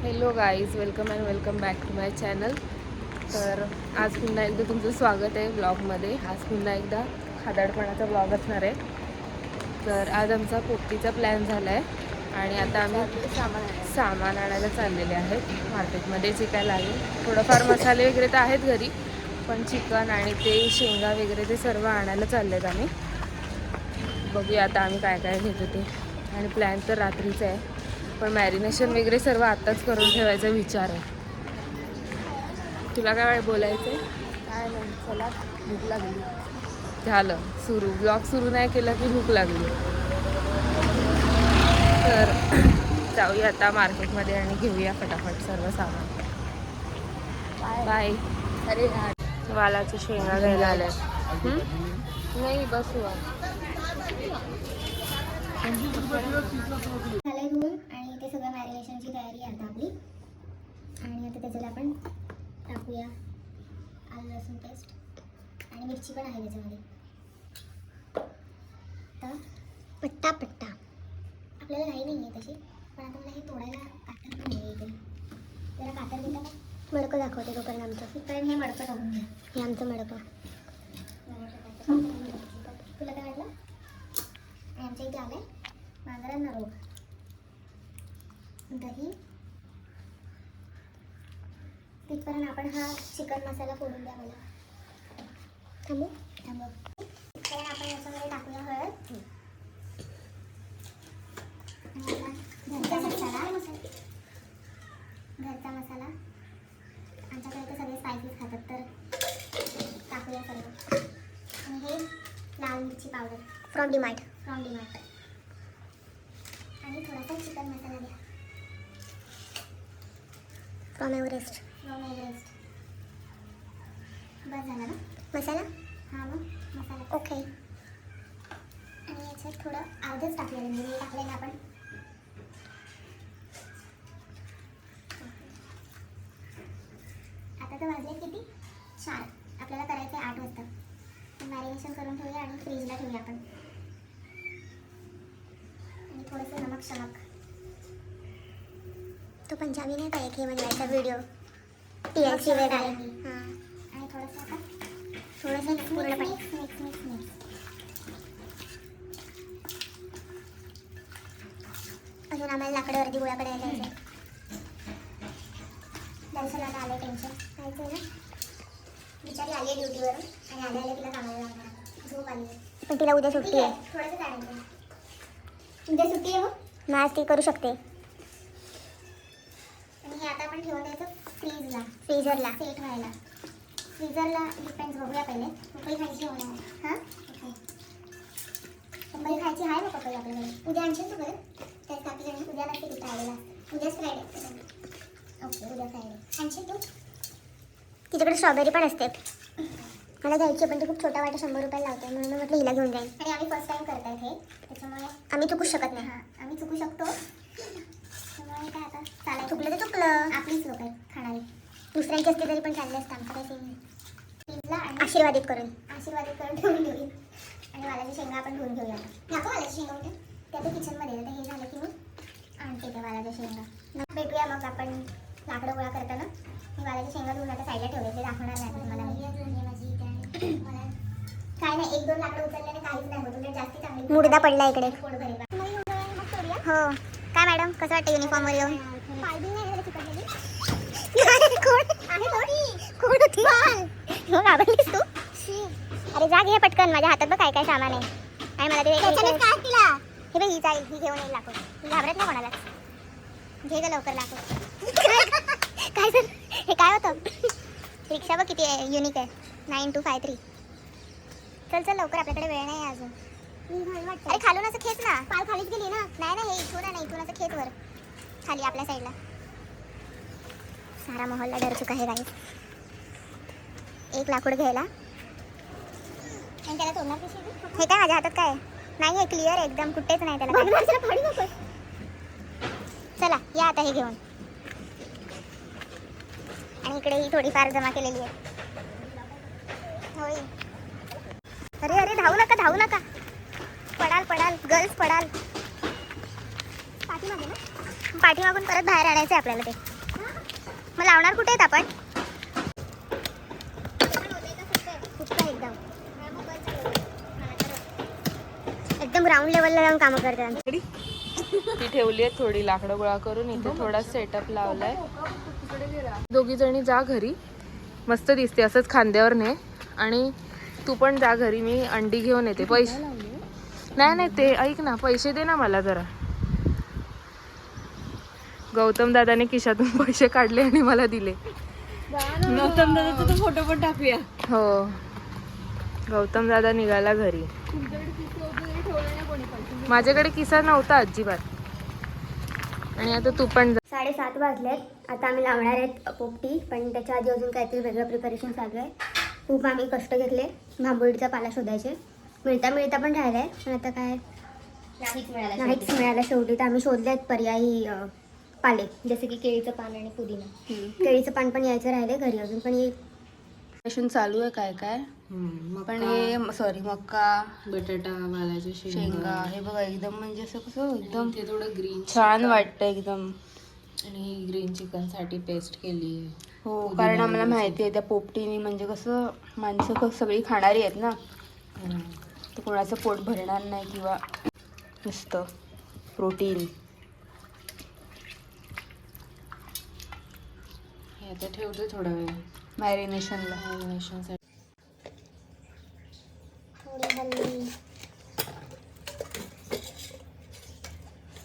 Hello guys, welcome and welcome back to my channel. तर आज पुन्हा एकदा तुमचं स्वागत आहे ब्लॉगमध्ये. आज पुन्हा एकदा खादाडपणाचा ब्लॉग असणार आहे. तर आज आमचा पोपटीचा प्लॅन झाला आहे आणि आता आम्ही सामान आणायला चाललेले आहेत मार्केटमध्ये. जे काय लागेल थोडंफार मसाले वगैरे तर आहेत घरी, पण चिकन आणि ते शेंगा वगैरे ते सर्व आणायला चालले आहेत आम्ही. बघूया आता आम्ही काय काय घेतो ते. आणि प्लॅन तर रात्रीचा आहे, पण मॅरिनेशन वगैरे सर्व आत्ताच करून ठेवायचा विचार आहे. तुला काय बोलायचं आहे? काय नाही, चला भूक लागली. झालं सुरू. ब्लॉग सुरू नाही केला की भूक लागली. तर जाऊया आता मार्केटमध्ये आणि घेऊया फटाफट सर्व सामान. बाय. अरे वालाच्या शेंगा घ्यायला आल्या. नाही बसू झालंय धुवून आणि ते सगळं मॅरिनेशनची तयारी आहे आता आपली. आणि आता त्याच्याला आपण टाकूया आलं लसूण पेस्ट आणि मिरची पण आहे त्याच्यामध्ये. तर पट्टा पट्टा आपल्याला घाई नाही आहे तशी, पण आता मला हे तोडायला कातर पण नाही इथे. जरा कातर देता का? मडकं दाखवते तोपर्यंत आमचं. कारण हे मडकं टाकून घ्या. हे आमचं मडकं. तुला काय वाटलं? आणि आमच्या इथे आलं आहे मांजरांना रोग. दही तिथपर्यंत आपण हा चिकन मसाला फोडून द्या मला. थांबू कारण आपण याच्यामध्ये टाकूया हळद, घरचा मसाला. आमच्याकडे तर सगळे स्पायसीस खातात तर टाकूया सर्व. आणि हे लाल मिरची पावडर फ्रॉम डीमार्ट. आणि थोडासा चिकन मसाला द्या फ्रॉम एव्हरेस्ट. बस झाला ना मसाला? हां मग मसाला ओके. आणि याच्यात थोडं अर्धच टाकलेलं म्हणजे टाकलं ना आपण. आता तर वाजले किती? 4. आपल्याला करायचं आहे 8 वाजता. मॅरिनेशन करून ठेवूया आणि फ्रीजला ठेवूया आपण. आणि थोडंसं नमक शमक. तो पंजाबी नाही का एक हे बनवायचा व्हिडिओ TLC वेगळा. हां आणि थोडंसं आता थोडंसं पूर्णपणे मिक्स. अजून आम्हाला लाकडावरती गोळ्याकडे यायचं. दर्शनाला आलं टेन्शन जायचं आहे ना. बिचारी आली आहे ड्युटीवरून आणि आल्या तिला कामाला लागणार. झोप आली पण तिला उद्या सुट्टी आहे. थोडंसं जायचं उद्या सुट्टी आहे मग आज ती करू शकते. आणि हे आता आपण ठेवून द्यायचं फ्रीजरला सेट व्हायला. फ्रीजरला डिपेंड्स बघूया पहिले. पपई खायची होणार. हां ओके. पपई खायची आहे मग पपई आपल्याकडे. उद्या आणशील तू परत त्यात कापी आणि उद्या नक्की तिथं आलेला. उद्याच फ्रायडे. ओके उद्या फ्रायडे आणशील तू. तिच्याकडे स्ट्रॉबेरी पण असते. मला घ्यायची पण ती खूप छोटा वाटा 100 रुपयाला लावते म्हणून म्हटलं हिला घेऊन जाईल. आणि आम्ही फर्स्ट टाइम करतायत हे त्याच्यामुळे आम्ही चुकू शकत नाही. हां आम्ही चुकू शकतो. त्यामुळे काय आता चालायचं. चुकलं तर चुकलं. आपलीच लोक आहेत खाणारी. दुसऱ्यांची असते तरी पण चालले असतं. आमचं काही सीन नाही. फ्रीजला आणि आशीर्वादित करून ठेवून घेऊया. आणि वालाची शेंगा आपण धुवून घेऊया. दाखव वालाची शेंगा म्हणजे त्या तर किचनमध्ये. आता हे झालं की मग आणते त्या वालाच्या शेंगा. मग भेटूया मग आपण लाकडं गोळा करताना. मी वालाच्या शेंगा धुवून आता साईडला ठेवले. ते दाखवणार नाही तुम्हाला. काय नाही 1-2 लाकडं उचलल्याने काहीच नाही होत. उलट जास्ती चांगली मुडदा पडला इकडे. हो काय मॅडम कसं वाटतं युनिफॉर्मवर येऊन? घाबरलीस तू? अरे जा घे पटकन. माझ्या हातात बघ काय काय सामान आहे. आणि मला ते हे बघ ही जाईल. ही घेऊन येईल लाकूड. ही घाबरत नाही कोणाला. घे ग लवकर लाकूड. काय सर हे काय होतं? रिक्षा बघ किती आहे युनिक आहे. 9253. चल लवकर आपल्याकडे वेळ नाही अजून. अरे खालून असं खेच ना. पाल खालीच गेली ना. नाही हे इथून नाही इथून असं खेच वर खाली आपल्या साईडला. सारा मोहल्ला डर चुका है गाइस. एक लाकूड घ्यायला आणि त्याला तोडणार कशी? हे काय माझ्या हातात काय नाही आहे. क्लिअर आहे एकदम. कुठेच नाही त्याला. चला या आता हे घेऊन. आणि इकडे ही थोडीफार जमा केलेली आहे. होय. अरे धावू नका. पडाल गर्ल्स पडाल. पाठीमागे ना पाठीमागून परत बाहेर आणायचं आहे आपल्याला ते. मग लावणार कुठे आहेत आपण? एकदम ग्राउंड लेवलला जाऊन कामं करतात. ती ठेवली आहे थोडी लाकडं गोळा करून. इथे थोडा सेटअप लावलाय. दोघी जणी जा घरी, मस्त दिसते असंच खांद्यावर ने. आणि तू पण जा घरी, मी अंडी घेऊन येते. पैसे नाही ते ऐक ना, पैसे दे ना मला जरा. गौतम दादाने खिशातून पैसे काढले आणि मला दिले. गौतम दादाचा तो फोटो पण टाकूया. हो, गौतम दादा निघाला घरी. माझ्याकडे किस्सा नव्हता अजिबात. आणि आता तू पण जा. 7:30 वाजलेत. आता आम्ही लावणार आहेत पोपटी, पण त्याच्या आधी अजून काहीतरी वेगळं प्रिपरेशन चालू आहे. खूप आम्ही कष्ट घेतले भांबोळीचा पाला शोधायचे. मिळता पण राहिला आहे, पण आता काय नाहीच मिळाला शेवटी. तर आम्ही शोधले आहेत पर्यायी पाले, जसे की केळीचं पान आणि पुदिना. केळीचं पान पण यायचं राहिले घरी, अजून पण येईल. चालू आहे काय काय. पण हे सॉरी मक्का, बटाटा वालाचे शेंगा हे बघा एकदम म्हणजे असं कसं एकदम ते थोडं ग्रीन छान वाटतं एकदम. आणि ग्रीन चिकन साठी पेस्ट केली. हो, कारण आम्हाला माहिती आहे त्या पोपटीने म्हणजे कसं माणसं सगळी खाणारी आहेत ना, तर कोणाचं पोट भरणार नाही किंवा नुसतं प्रोटीन. हे आता ठेवते थोडा वेळ मॅरिनेशनला. मॅरिनेशनसाठी. थोडी हल्दी,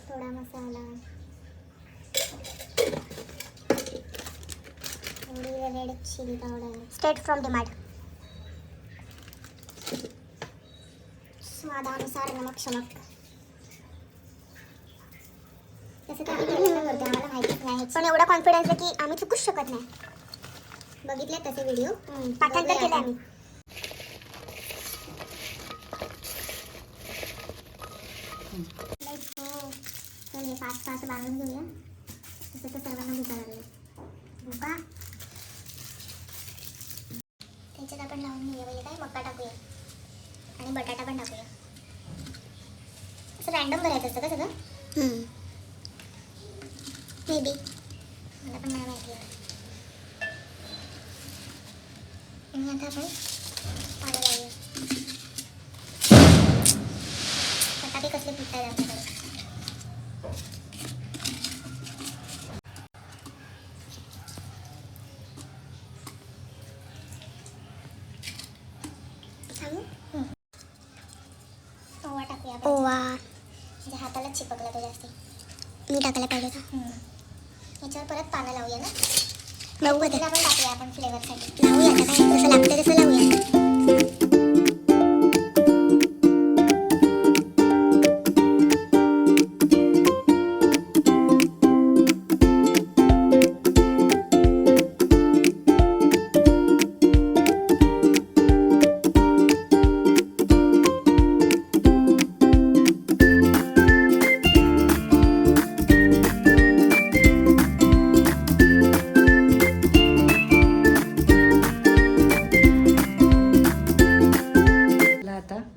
थोडा मसाला, थोडी red chilli powder straight from DMart. स्वादानुसार नमक शमक. तसं तर आम्ही पहिल्यांदा करतो, आम्हाला माहितीच नाही, पण एवढा कॉन्फिडन्स आहे की आम्ही चुकूच शकत नाही. बघितले तसे व्हिडिओ, पाठांतर केले आम्ही. चल हे पाच बांधून घेऊया. तसं तर सर्वांना भुका लागले. भुका त्याच्यात आपण लावून घेऊया. म्हणजे काय मक्का टाकूया आणि बटाटा पण टाकूया. असं रॅन्डम करायचं असतं का सगळं? मे बी, मला पण नाही माहिती. आणि आता आपण पाणी लावूया. बटाटे कसले पिकताय आमच्याकडे. सांगू? ओवा टाकूया. ओवा म्हणजे हाताला चिपकला तो जास्त. मी टाकायला पाहिजे होता. याच्यावर परत पानं लावूया ना. लावू पण टाकूया आपण फ्लेवरसाठी. लावूया आता काय जसं लागतं तसं लावूया.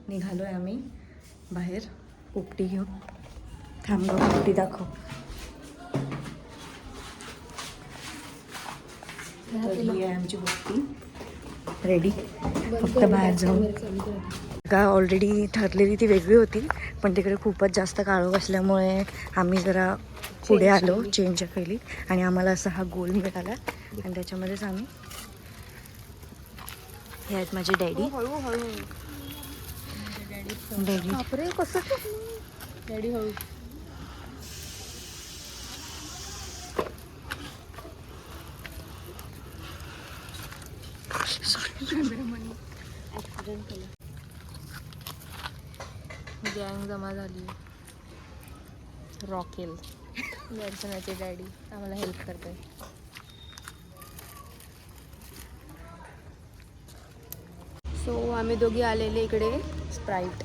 निघालोय आम्ही बाहेर पोपटी घेऊन. थांब गं, पोपटी दाखव. तर ही आहे आमची पोपटी रेडी. फक्त बाहेर जाऊन का ऑलरेडी ठरलेली ती वेगळी होती, पण तिकडे खूपच जास्त काळोख असल्यामुळे आम्ही जरा पुढे आलो, चेंज केली आणि आम्हाला असा हा गोल मिळाला. आणि त्याच्यामध्येच आम्ही हे आहेत माझे डॅडी. डॅडी बापरे कसं डॅडी हळू. गँग जमा झाली. रॉकेल दर्शनाचे डॅडी आम्हाला हेल्प करते. सो आम्ही दोघी आलेले इकडे स्प्राईट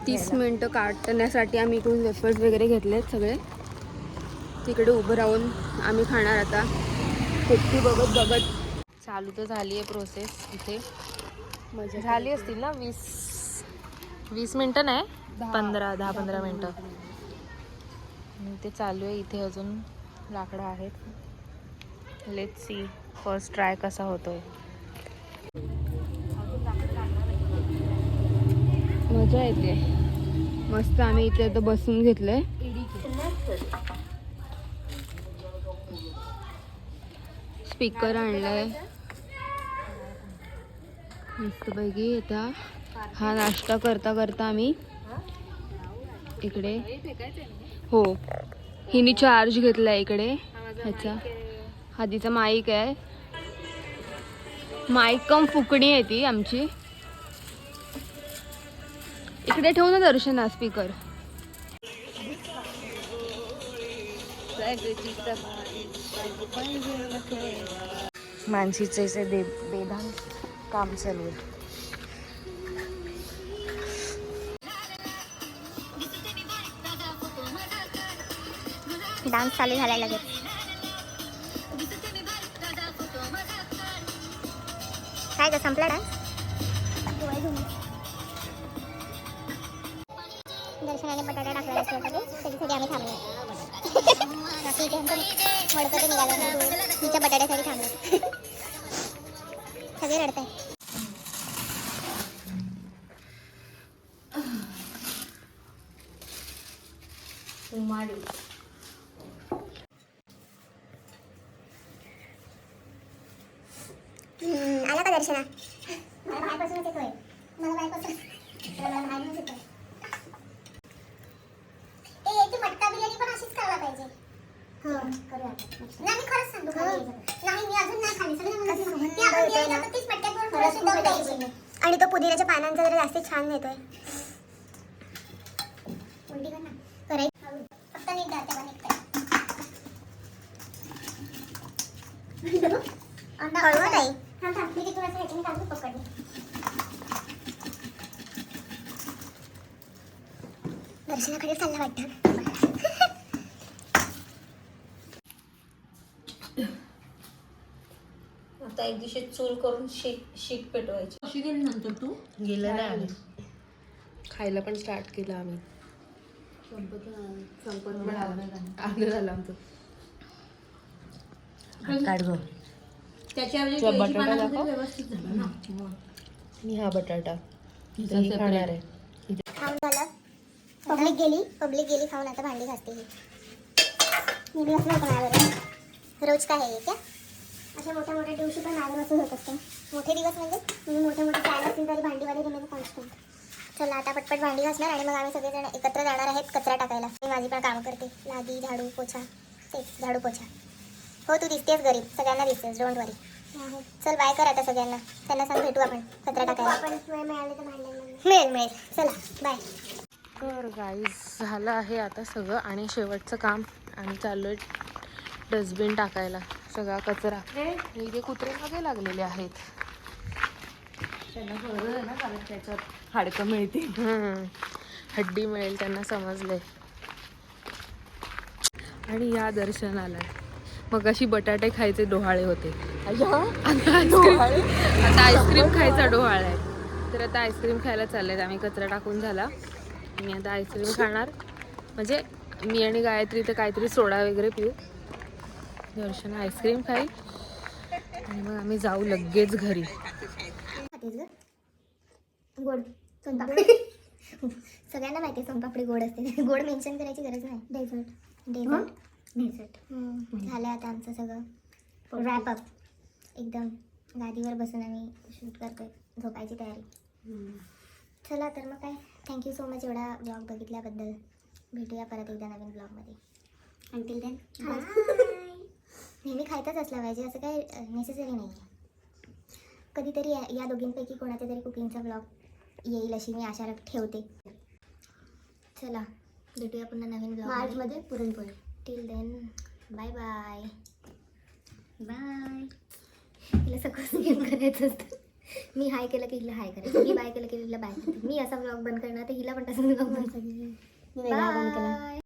30 मिनटं काढण्यासाठी आम्ही इकडून वेफर्स वगैरे घेतलेत सगळे. तिकडे उभं राहून आम्ही खाणार आता पोपटी बघत बघत. चालू तर झाली आहे प्रोसेस. इथे मजा झाली असतील ना 20 मिनटं नाही, 10-15 मिनटं. आणि ते चालू आहे. इथे अजून लाकडं आहेत. लेट्स सी फर्स्ट ट्राय कसा होतोय. मजा येते मस्त. आम्ही इथे आता बसून घेतलंय. स्पीकर आणलाय मस्तपैकी. आता हा नाश्ता करता करता आम्ही इकडे हो हिने चार्ज घेतलाय इकडे ह्याचा. हा तिचा माईक आहे. माईक कम फुकणी आहे ती आमची. इकडे ठेवू ना दर्शना स्पीकर. मानसीचे बेदान काम चालू आहे. डान्स चालू झालाय लगेच. काय ग संपला डान्स. दर्शनाने बटाटा टाकला त्याच्यासाठी आम्ही थांबलो. वडकं निघालं तिच्या बटाट्यासाठी थांबलो. सगळे रडताय. आला का दर्शना. मला बाहेरपासूनच येतोय. मला बाहेरपासूनच येतोय. तू मटका बिर्याणी पण अशीच करायला पाहिजे. हो करूया. नाही मी खरंच सांगतो. नाही मी अजून नाही खाल्ली. सगळं तीच मटक्यावर थोडंसं दम द्यायची. आणि तो पुदिन्याच्या पानांचा जरा जास्त छान येतोय. उलटी कर ना. करायचं फक्त नीट जाते बा निघते. हळू नाही. मी तिथून असं ह्याच्याने काढून पकडली. दर्शनाकडे चालला वाटतं. आता एक दिवशी चूल करून शीट पेटवायची. कशी गेली नंतर तू. गेलं नाही आम्ही. खायला पण स्टार्ट केलं आम्ही. अर्ध झालं आमचं. काढ गं. बटाटा दाखव. मी हा बटाटा खाणार आहे. खाऊन झालं. पब्लिक गेली खाऊन. आता भांडी घासते ही. मी बी असं होतं रोज काय आहे क्या. अशा मोठ्या मोठ्या दिवशी पण माझं असं होत असतं. मोठे दिवस म्हणजे तुम्ही मोठे मोठे चाल असतील तरी भांडीवाली रिमेन कॉन्स्टंट. चला आता पटपट भांडी घासणार आणि मग आम्ही सगळेजण एकत्र जाणार आहेत कचरा टाकायला. मी माझी पण कामं करते. लादी झाडू पोछा. तेच झाडू पोछा. हो तू दिसतेस गरीब. सगळ्यांना दिसतेस. डोंट वरी. चल बाय कर आता सगळ्यांना. त्यांना सांग भेटू आपण कचरा टाकायला. मिळेल. चला बाय. तर गाईज झालं आहे आता सगळं. आणि शेवटचं काम आम्ही चाललो आहे डस्टबिन टाकायला सगळा कचरा. इथे कुत्रे मागे लागलेले आहेत. त्यांना कळलं ना कारण त्याच्यात हाडकं मिळतील. हड्डी मिळेल त्यांना समजलंय. आणि या दर्शनाला मग अशी बटाटे खायचे डोहाळे होते. आता आईस्क्रीम खायचा डोहाळा आहे. तर आता आईस्क्रीम खायला चाललेत आम्ही. कचरा टाकून झाला. मी आता आईस्क्रीम खाणार. म्हणजे मी आणि गायत्री तर काहीतरी सोडा वगैरे पिऊ. दर्शन आईस्क्रीम खाईल आणि मग आम्ही जाऊ लगेच घरी. गोड सोनपापडी. सगळ्यांना माहिती आहे सोनपापडी गोड असते. गोड मेन्शन करायची गरज नाही. डेझर्ट झालं आता आमचं सगळं रॅपअप. एकदम गादीवर बसून आम्ही शूट करतोय. झोपायची तयारी. चला तर मग काय. थँक्यू सो मच एवढा ब्लॉग बघितल्याबद्दल. भेटूया परत एकदा नवीन ब्लॉगमध्ये. अंटिल देन नेहमी खायचंच असलं पाहिजे असं काही नेसेसरी नाही आहे. कधीतरी या दोघींपैकी कोणाचा तरी कुकिंगचा ब्लॉग येईल अशी मी आशा ठेवते. चला भेटूया पुन्हा नवीन ब्लॉग मार्चमध्ये puranpoli. Till then bye bye. तिला सगळं गेम करायचं असतं. मी हाय केलं की हिला हाय करायचं. मी बाय केलं की हिला बाय करायचं. मी असा ब्लॉग बंद करणार तर हिला पण तसं ब्लॉग बंद करायचं. बाय.